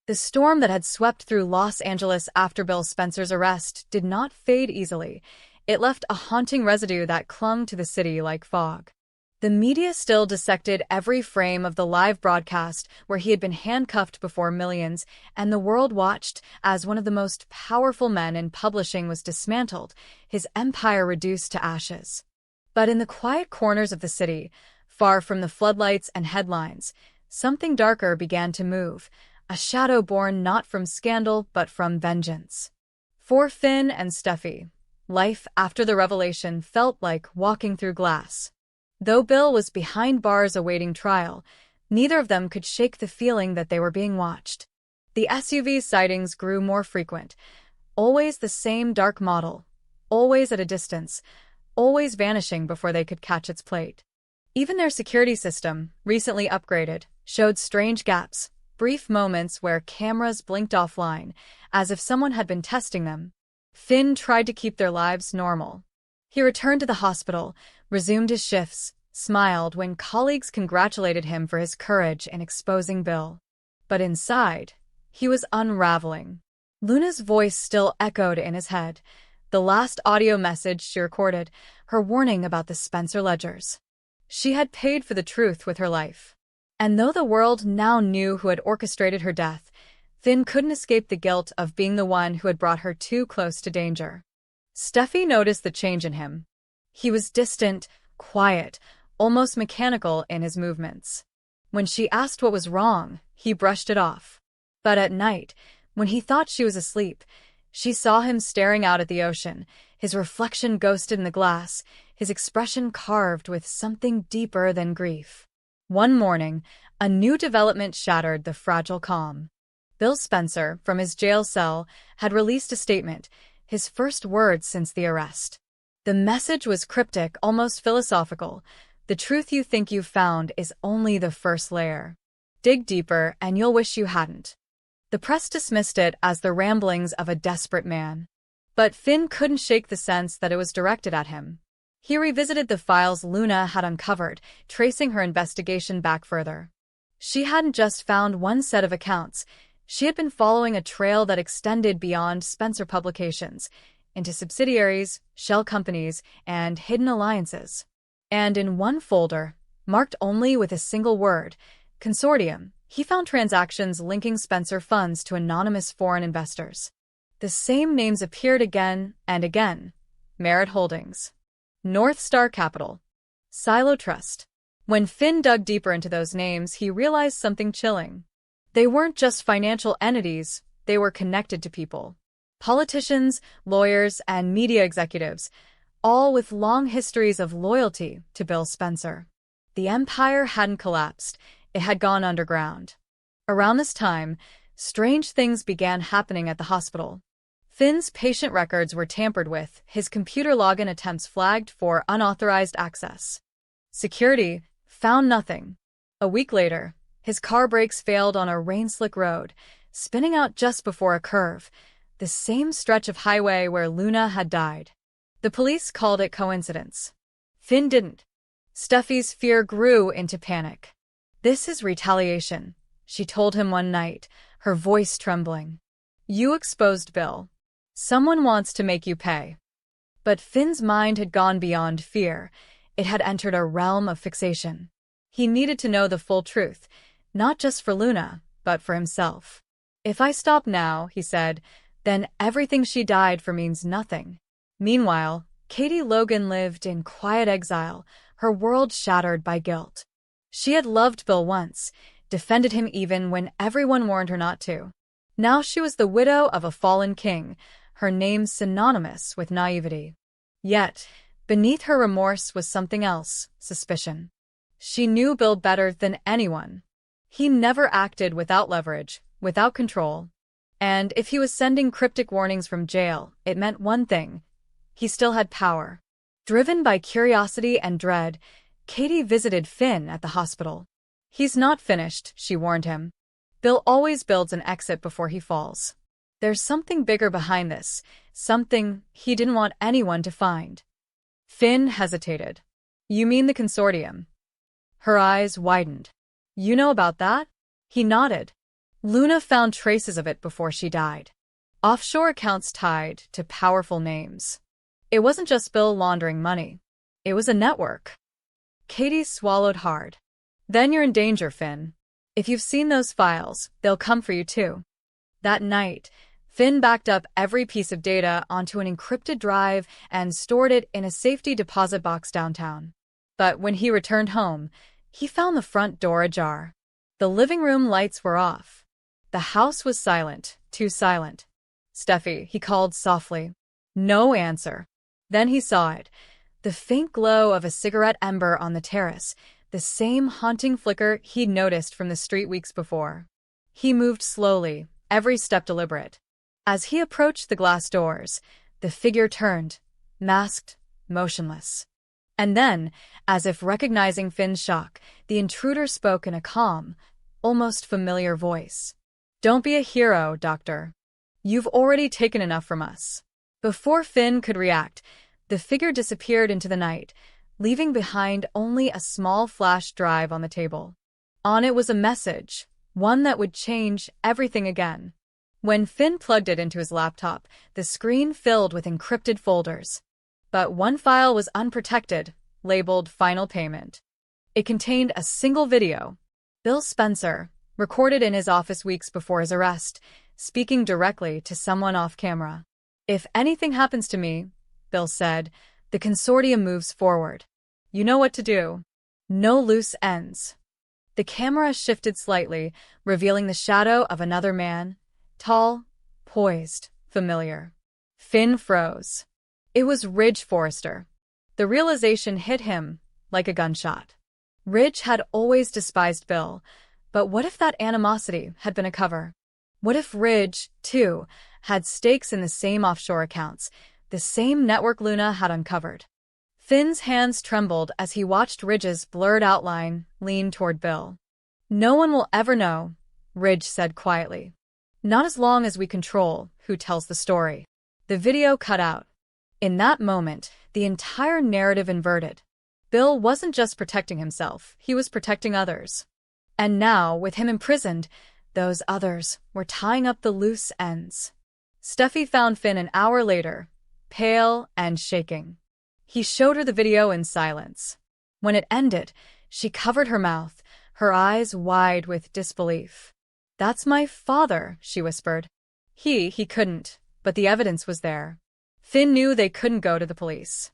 The storm that had swept through Los Angeles after Bill Spencer's arrest did not fade easily. It left a haunting residue that clung to the city like fog. The media still dissected every frame of the live broadcast where he had been handcuffed before millions, and the world watched as one of the most powerful men in publishing was dismantled, his empire reduced to ashes. But in the quiet corners of the city, far from the floodlights and headlines, something darker began to move, a shadow born not from scandal but from vengeance. For Finn and Steffi, life after the revelation felt like walking through glass. Though Bill was behind bars awaiting trial, neither of them could shake the feeling that they were being watched. The SUV sightings grew more frequent, always the same dark model, always at a distance, always vanishing before they could catch its plate. Even their security system, recently upgraded, showed strange gaps, brief moments where cameras blinked offline, as if someone had been testing them. Finn tried to keep their lives normal. He returned to the hospital, resumed his shifts, smiled when colleagues congratulated him for his courage in exposing Bill. But inside, he was unraveling. Luna's voice still echoed in his head, the last audio message she recorded, her warning about the Spencer ledgers. She had paid for the truth with her life. And though the world now knew who had orchestrated her death, Finn couldn't escape the guilt of being the one who had brought her too close to danger. Steffi noticed the change in him. He was distant, quiet, almost mechanical in his movements. When she asked what was wrong, he brushed it off. But at night, when he thought she was asleep, she saw him staring out at the ocean, his reflection ghosted in the glass, his expression carved with something deeper than grief. One morning, a new development shattered the fragile calm. Bill Spencer, from his jail cell, had released a statement, his first words since the arrest. The message was cryptic, almost philosophical. The truth you think you've found is only the first layer. Dig deeper and you'll wish you hadn't. The press dismissed it as the ramblings of a desperate man. But Finn couldn't shake the sense that it was directed at him. He revisited the files Luna had uncovered, tracing her investigation back further. She hadn't just found one set of accounts. She had been following a trail that extended beyond Spencer Publications, into subsidiaries, shell companies, and hidden alliances. And in one folder, marked only with a single word, consortium, he found transactions linking Spencer funds to anonymous foreign investors. The same names appeared again and again. Merit Holdings, North Star Capital, Silo Trust. When Finn dug deeper into those names, he realized something chilling. They weren't just financial entities, they were connected to people. Politicians, lawyers, and media executives, all with long histories of loyalty to Bill Spencer. The empire hadn't collapsed, it had gone underground. Around this time, strange things began happening at the hospital. Finn's patient records were tampered with, his computer login attempts flagged for unauthorized access. Security found nothing. A week later, his car brakes failed on a rain-slick road, spinning out just before a curve, the same stretch of highway where Luna had died. The police called it coincidence. Finn didn't. Steffi's fear grew into panic. "This is retaliation," she told him one night, her voice trembling. "You exposed Bill. Someone wants to make you pay." But Finn's mind had gone beyond fear. It had entered a realm of fixation. He needed to know the full truth, not just for Luna, but for himself. "If I stop now," he said, "then everything she died for means nothing." Meanwhile, Katie Logan lived in quiet exile, her world shattered by guilt. She had loved Bill once, defended him even when everyone warned her not to. Now she was the widow of a fallen king, her name synonymous with naivety. Yet, beneath her remorse was something else, suspicion. She knew Bill better than anyone. He never acted without leverage, without control. And if he was sending cryptic warnings from jail, it meant one thing. He still had power. Driven by curiosity and dread, Katie visited Finn at the hospital. "He's not finished," she warned him. "Bill always builds an exit before he falls. There's something bigger behind this, something he didn't want anyone to find." Finn hesitated. "You mean the consortium?" Her eyes widened. "You know about that?" He nodded. Luna found traces of it before she died. Offshore accounts tied to powerful names. It wasn't just Bill laundering money. It was a network. Katie swallowed hard. Then you're in danger, Finn. If you've seen those files, they'll come for you too. That night, Finn backed up every piece of data onto an encrypted drive and stored it in a safety deposit box downtown. But when he returned home, he found the front door ajar. The living room lights were off. The house was silent, too silent. "Steffi," he called softly. No answer. Then he saw it. The faint glow of a cigarette ember on the terrace, the same haunting flicker he'd noticed from the street weeks before. He moved slowly, every step deliberate. As he approached the glass doors, the figure turned, masked, motionless. And then, as if recognizing Finn's shock, the intruder spoke in a calm, almost familiar voice. "Don't be a hero, Doctor. You've already taken enough from us." Before Finn could react, the figure disappeared into the night, leaving behind only a small flash drive on the table. On it was a message, one that would change everything again. When Finn plugged it into his laptop, the screen filled with encrypted folders. But one file was unprotected, labeled Final Payment. It contained a single video. Bill Spencer, recorded in his office weeks before his arrest, speaking directly to someone off camera. "If anything happens to me," Bill said, "the consortium moves forward. You know what to do. No loose ends." The camera shifted slightly, revealing the shadow of another man, tall, poised, familiar. Finn froze. It was Ridge Forrester. The realization hit him like a gunshot. Ridge had always despised Bill, but what if that animosity had been a cover? What if Ridge, too, had stakes in the same offshore accounts, the same network Luna had uncovered? Finn's hands trembled as he watched Ridge's blurred outline lean toward Bill. "No one will ever know," Ridge said quietly. "Not as long as we control who tells the story." The video cut out. In that moment, the entire narrative inverted. Bill wasn't just protecting himself, he was protecting others. And now, with him imprisoned, those others were tying up the loose ends. Steffi found Finn an hour later, pale and shaking. He showed her the video in silence. When it ended, she covered her mouth, her eyes wide with disbelief. "That's my father," she whispered. He couldn't, but the evidence was there. Finn knew they couldn't go to the police.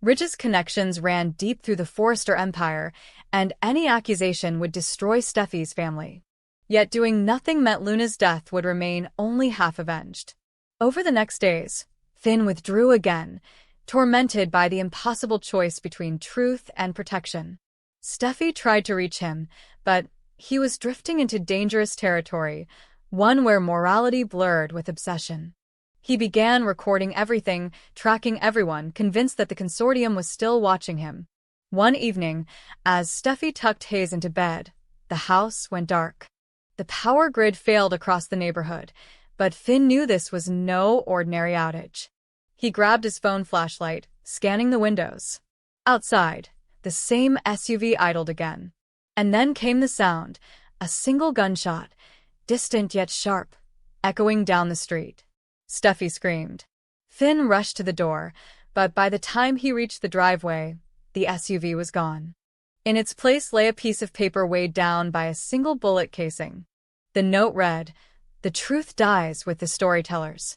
Ridge's connections ran deep through the Forrester empire, and any accusation would destroy Steffi's family. Yet doing nothing meant Luna's death would remain only half avenged. Over the next days, Finn withdrew again, tormented by the impossible choice between truth and protection. Steffi tried to reach him, but he was drifting into dangerous territory, one where morality blurred with obsession. He began recording everything, tracking everyone, convinced that the consortium was still watching him. One evening, as Steffi tucked Hayes into bed, the house went dark. The power grid failed across the neighborhood, but Finn knew this was no ordinary outage. He grabbed his phone flashlight, scanning the windows. Outside, the same SUV idled again. And then came the sound, a single gunshot, distant yet sharp, echoing down the street. Steffi screamed. Finn rushed to the door, but by the time he reached the driveway, the SUV was gone. In its place lay a piece of paper weighed down by a single bullet casing. The note read, "The truth dies with the storytellers."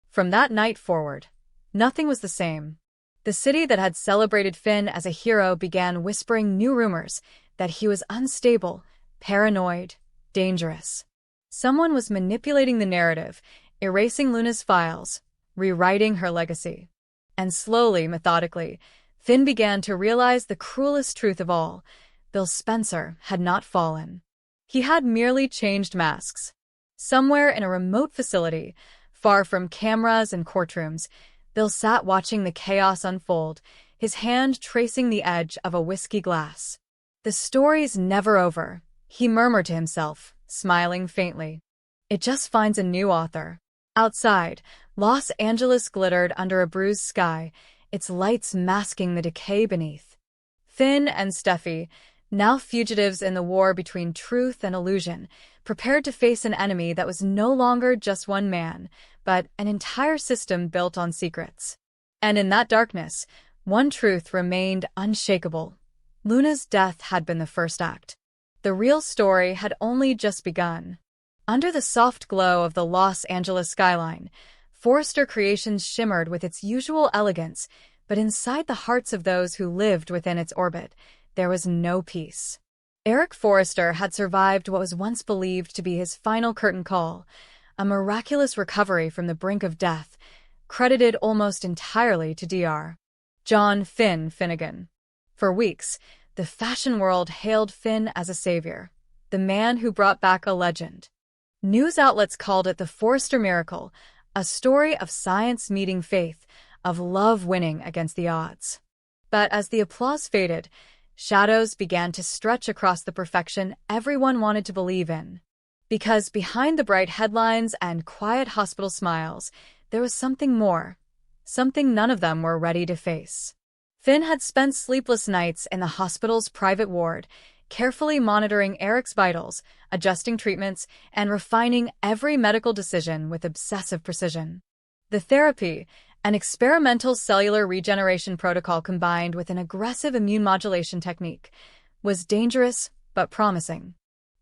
From that night forward, nothing was the same. The city that had celebrated Finn as a hero began whispering new rumors that he was unstable, paranoid, dangerous. Someone was manipulating the narrative, erasing Luna's files, rewriting her legacy. And slowly, methodically, Finn began to realize the cruelest truth of all. Bill Spencer had not fallen. He had merely changed masks. Somewhere in a remote facility, far from cameras and courtrooms, Bill sat watching the chaos unfold, his hand tracing the edge of a whiskey glass. "The story's never over," he murmured to himself, smiling faintly. "It just finds a new author." Outside, Los Angeles glittered under a bruised sky, its lights masking the decay beneath. Finn and Steffi, now fugitives in the war between truth and illusion, prepared to face an enemy that was no longer just one man, but an entire system built on secrets. And in that darkness, one truth remained unshakable. Luna's death had been the first act. The real story had only just begun. Under the soft glow of the Los Angeles skyline, Forrester Creations shimmered with its usual elegance, but inside the hearts of those who lived within its orbit, there was no peace. Eric Forrester had survived what was once believed to be his final curtain call, a miraculous recovery from the brink of death, credited almost entirely to Dr. John Finn Finnegan. For weeks, the fashion world hailed Finn as a savior, the man who brought back a legend. News outlets called it the Forrester miracle, a story of science meeting faith, of love winning against the odds. But as the applause faded, shadows began to stretch across the perfection everyone wanted to believe in. Because behind the bright headlines and quiet hospital smiles, there was something more, something none of them were ready to face. Finn had spent sleepless nights in the hospital's private ward, carefully monitoring Eric's vitals, adjusting treatments, and refining every medical decision with obsessive precision. The therapy, an experimental cellular regeneration protocol combined with an aggressive immune modulation technique, was dangerous but promising.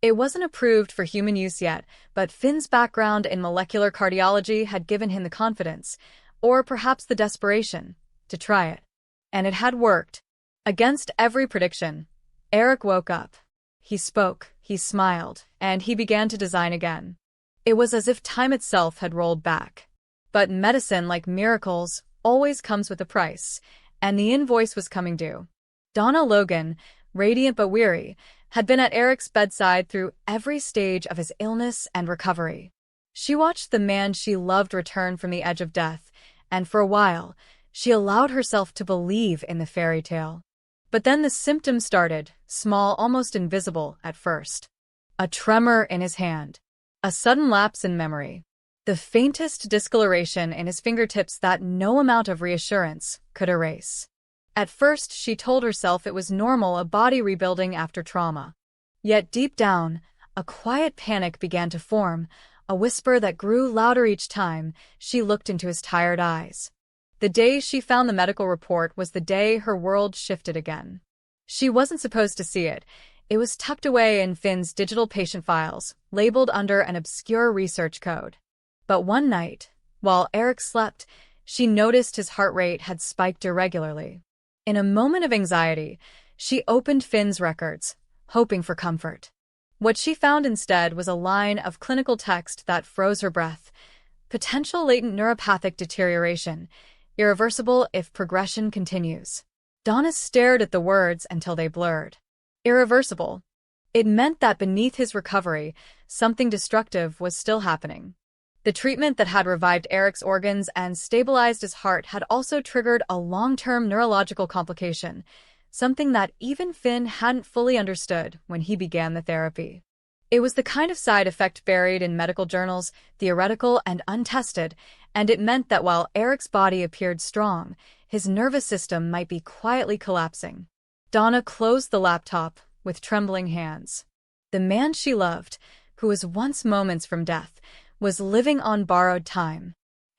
It wasn't approved for human use yet, but Finn's background in molecular cardiology had given him the confidence, or perhaps the desperation, to try it. And it had worked. Against every prediction, Eric woke up. He spoke, he smiled, and he began to design again. It was as if time itself had rolled back. But medicine, like miracles, always comes with a price, and the invoice was coming due. Donna Logan, radiant but weary, had been at Eric's bedside through every stage of his illness and recovery. She watched the man she loved return from the edge of death, and for a while, she allowed herself to believe in the fairy tale. But then the symptoms started, small, almost invisible at first. A tremor in his hand. A sudden lapse in memory. The faintest discoloration in his fingertips that no amount of reassurance could erase. At first, she told herself it was normal, a body rebuilding after trauma. Yet deep down, a quiet panic began to form, a whisper that grew louder each time she looked into his tired eyes. The day she found the medical report was the day her world shifted again. She wasn't supposed to see it. It was tucked away in Finn's digital patient files, labeled under an obscure research code. But one night, while Eric slept, she noticed his heart rate had spiked irregularly. In a moment of anxiety, she opened Finn's records, hoping for comfort. What she found instead was a line of clinical text that froze her breath. Potential latent neuropathic deterioration, irreversible if progression continues. Donna stared at the words until they blurred. Irreversible. It meant that beneath his recovery, something destructive was still happening. The treatment that had revived Eric's organs and stabilized his heart had also triggered a long-term neurological complication, something that even Finn hadn't fully understood when he began the therapy. It was the kind of side effect buried in medical journals, theoretical and untested, and it meant that while Eric's body appeared strong, his nervous system might be quietly collapsing. Donna closed the laptop with trembling hands. The man she loved, who was once moments from death, was living on borrowed time.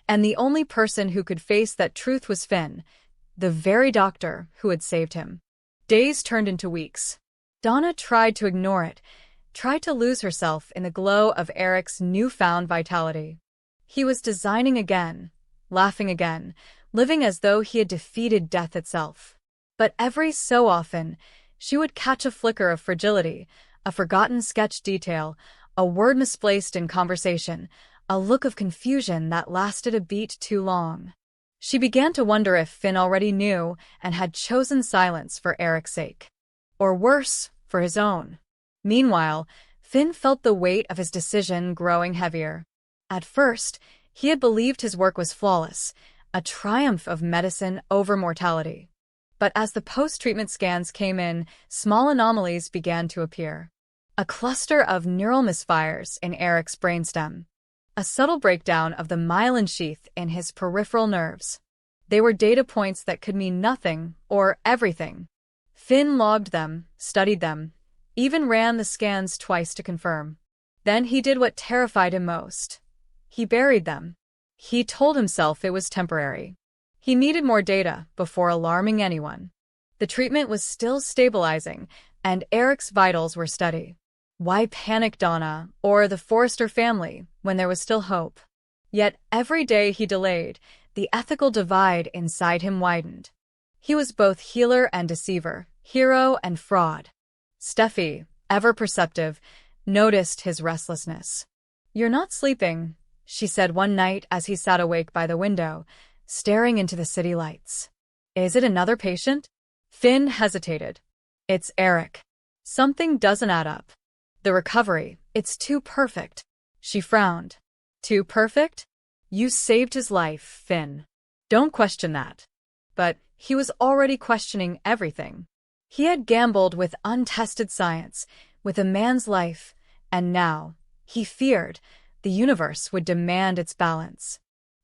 And the only person who could face that truth was Finn, the very doctor who had saved him. Days turned into weeks. Donna tried to ignore it, tried to lose herself in the glow of Eric's newfound vitality. He was designing again, laughing again, living as though he had defeated death itself. But every so often, she would catch a flicker of fragility, a forgotten sketch detail, a word misplaced in conversation, a look of confusion that lasted a beat too long. She began to wonder if Finn already knew and had chosen silence for Eric's sake. Or worse, for his own. Meanwhile, Finn felt the weight of his decision growing heavier. At first, he had believed his work was flawless, a triumph of medicine over mortality. But as the post-treatment scans came in, small anomalies began to appear. A cluster of neural misfires in Eric's brainstem. A subtle breakdown of the myelin sheath in his peripheral nerves. They were data points that could mean nothing or everything. Finn logged them, studied them, even ran the scans twice to confirm. Then he did what terrified him most. He buried them. He told himself it was temporary. He needed more data before alarming anyone. The treatment was still stabilizing, and Eric's vitals were steady. Why panic Donna or the Forrester family when there was still hope? Yet every day he delayed, the ethical divide inside him widened. He was both healer and deceiver, hero and fraud. Steffi, ever perceptive, noticed his restlessness. "You're not sleeping," she said one night as he sat awake by the window, staring into the city lights. "Is it another patient?" Finn hesitated. "It's Eric. Something doesn't add up. The recovery, it's too perfect." She frowned. "Too perfect? You saved his life, Finn. Don't question that." But he was already questioning everything. He had gambled with untested science, with a man's life, and now, he feared, the universe would demand its balance.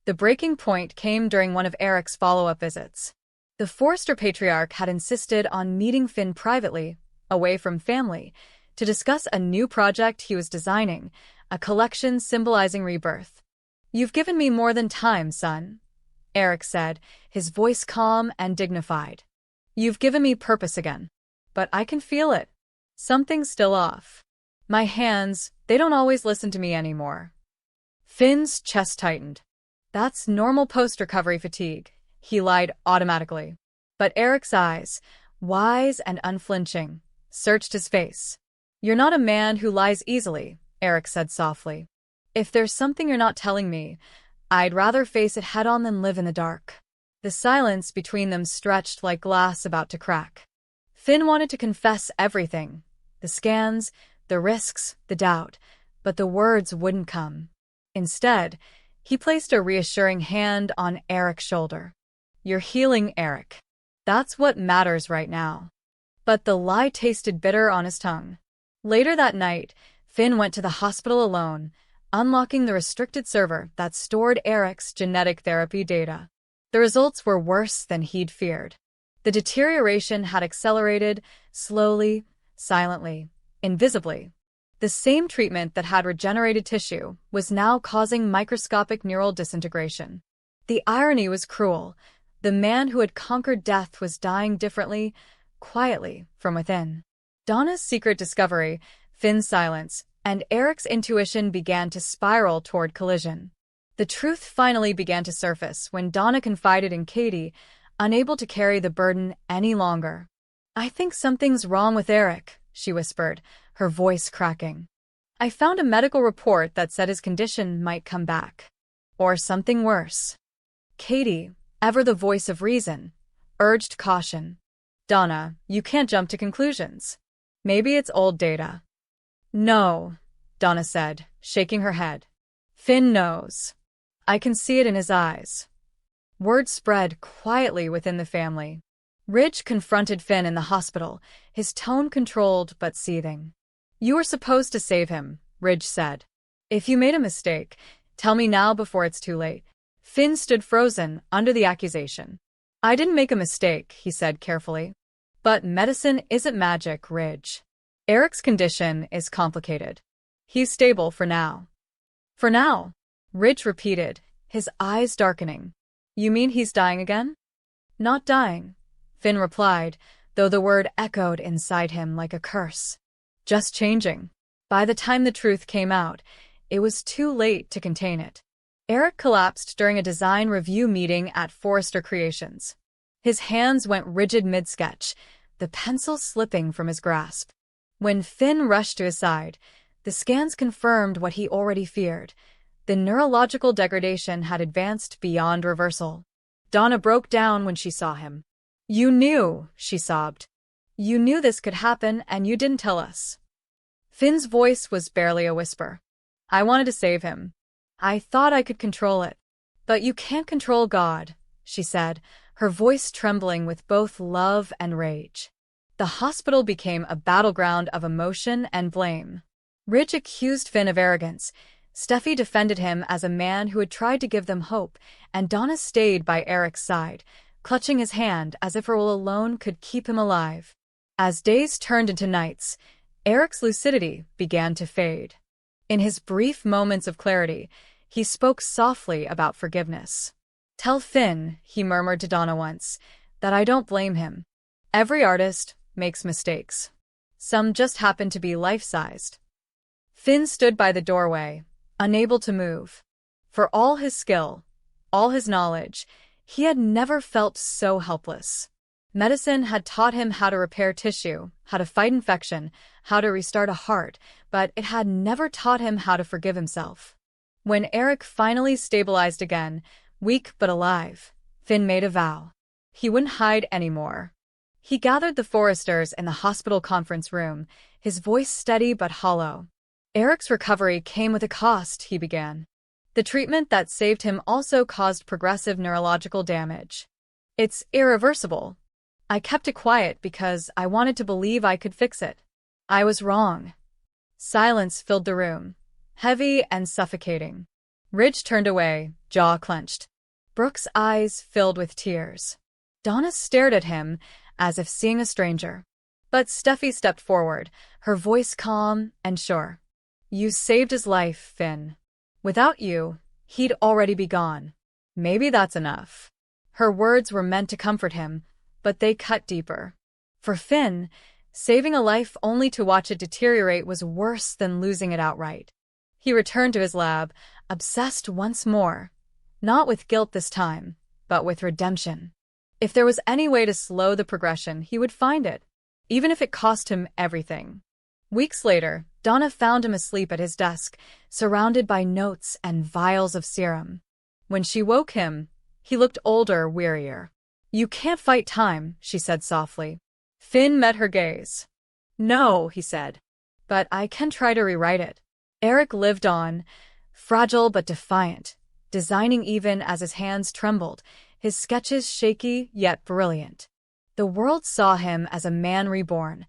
The breaking point came during one of Eric's follow-up visits. The Forrester patriarch had insisted on meeting Finn privately, away from family, to discuss a new project he was designing, a collection symbolizing rebirth. "You've given me more than time, son," Eric said, his voice calm and dignified. "You've given me purpose again. But I can feel it. Something's still off. My hands, they don't always listen to me anymore." Finn's chest tightened. "That's normal post-recovery fatigue," he lied automatically. But Eric's eyes, wise and unflinching, searched his face. "You're not a man who lies easily," Eric said softly. "If there's something you're not telling me, I'd rather face it head-on than live in the dark." The silence between them stretched like glass about to crack. Finn wanted to confess everything, the scans, the risks, the doubt, but the words wouldn't come. Instead, he placed a reassuring hand on Eric's shoulder. "You're healing, Eric. That's what matters right now." But the lie tasted bitter on his tongue. Later that night, Finn went to the hospital alone, unlocking the restricted server that stored Eric's genetic therapy data. The results were worse than he'd feared. The deterioration had accelerated, slowly, silently, invisibly. The same treatment that had regenerated tissue was now causing microscopic neural disintegration. The irony was cruel. The man who had conquered death was dying differently, quietly, from within. Donna's secret discovery, Finn's silence, and Eric's intuition began to spiral toward collision. The truth finally began to surface when Donna confided in Katie, unable to carry the burden any longer. "I think something's wrong with Eric," she whispered, her voice cracking. "I found a medical report that said his condition might come back. Or something worse." Katie, ever the voice of reason, urged caution. "Donna, you can't jump to conclusions. Maybe it's old data." "No," Donna said, shaking her head. "Finn knows. I can see it in his eyes." Word spread quietly within the family. Ridge confronted Finn in the hospital, his tone controlled but seething. "You were supposed to save him," Ridge said. "If you made a mistake, tell me now before it's too late." Finn stood frozen under the accusation. "I didn't make a mistake," he said carefully. "But medicine isn't magic, Ridge. Eric's condition is complicated. He's stable for now." "For now," Ridge repeated, his eyes darkening. "You mean he's dying again?" "Not dying," Finn replied, though the word echoed inside him like a curse. "Just changing." By the time the truth came out, it was too late to contain it. Eric collapsed during a design review meeting at Forrester Creations. His hands went rigid mid-sketch, the pencil slipping from his grasp. When Finn rushed to his side, the scans confirmed what he already feared. The neurological degradation had advanced beyond reversal. Donna broke down when she saw him. "You knew," she sobbed. "You knew this could happen and you didn't tell us." Finn's voice was barely a whisper. "I wanted to save him. I thought I could control it." "But you can't control God," she said, her voice trembling with both love and rage. The hospital became a battleground of emotion and blame. Ridge accused Finn of arrogance. Steffi defended him as a man who had tried to give them hope, and Donna stayed by Eric's side, clutching his hand as if her will alone could keep him alive. As days turned into nights, Eric's lucidity began to fade. In his brief moments of clarity, he spoke softly about forgiveness. "Tell Finn," he murmured to Donna once, "that I don't blame him. Every artist makes mistakes. Some just happen to be life-sized." Finn stood by the doorway, unable to move. For all his skill, all his knowledge, he had never felt so helpless. Medicine had taught him how to repair tissue, how to fight infection, how to restart a heart, but it had never taught him how to forgive himself. When Eric finally stabilized again, weak but alive, Finn made a vow. He wouldn't hide anymore. He gathered the foresters in the hospital conference room, his voice steady but hollow. Eric's recovery came with a cost, he began. The treatment that saved him also caused progressive neurological damage. It's irreversible. I kept it quiet because I wanted to believe I could fix it. I was wrong. Silence filled the room, heavy and suffocating. Ridge turned away, jaw clenched. Brooke's eyes filled with tears. Donna stared at him, as if seeing a stranger. But Steffi stepped forward, her voice calm and sure. "You saved his life, Finn. Without you, he'd already be gone. Maybe that's enough." Her words were meant to comfort him, but they cut deeper. For Finn, saving a life only to watch it deteriorate was worse than losing it outright. He returned to his lab, obsessed once more. Not with guilt this time, but with redemption. If there was any way to slow the progression, he would find it, even if it cost him everything. Weeks later, Donna found him asleep at his desk, surrounded by notes and vials of serum. When she woke him, he looked older, wearier. "You can't fight time," she said softly. Finn met her gaze. "No," he said, "but I can try to rewrite it." Eric lived on, fragile but defiant, designing even as his hands trembled, his sketches shaky yet brilliant. The world saw him as a man reborn.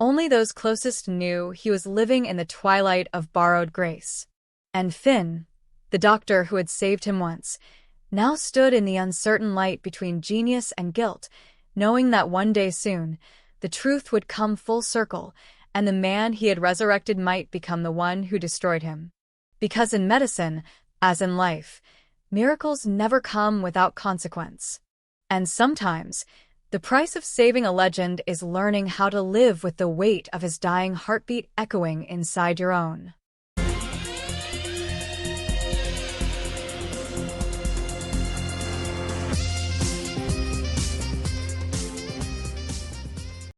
Only those closest knew he was living in the twilight of borrowed grace. And Finn, the doctor who had saved him once, now stood in the uncertain light between genius and guilt, knowing that one day soon, the truth would come full circle, and the man he had resurrected might become the one who destroyed him. Because in medicine, as in life, miracles never come without consequence. And sometimes, the price of saving a legend is learning how to live with the weight of his dying heartbeat echoing inside your own.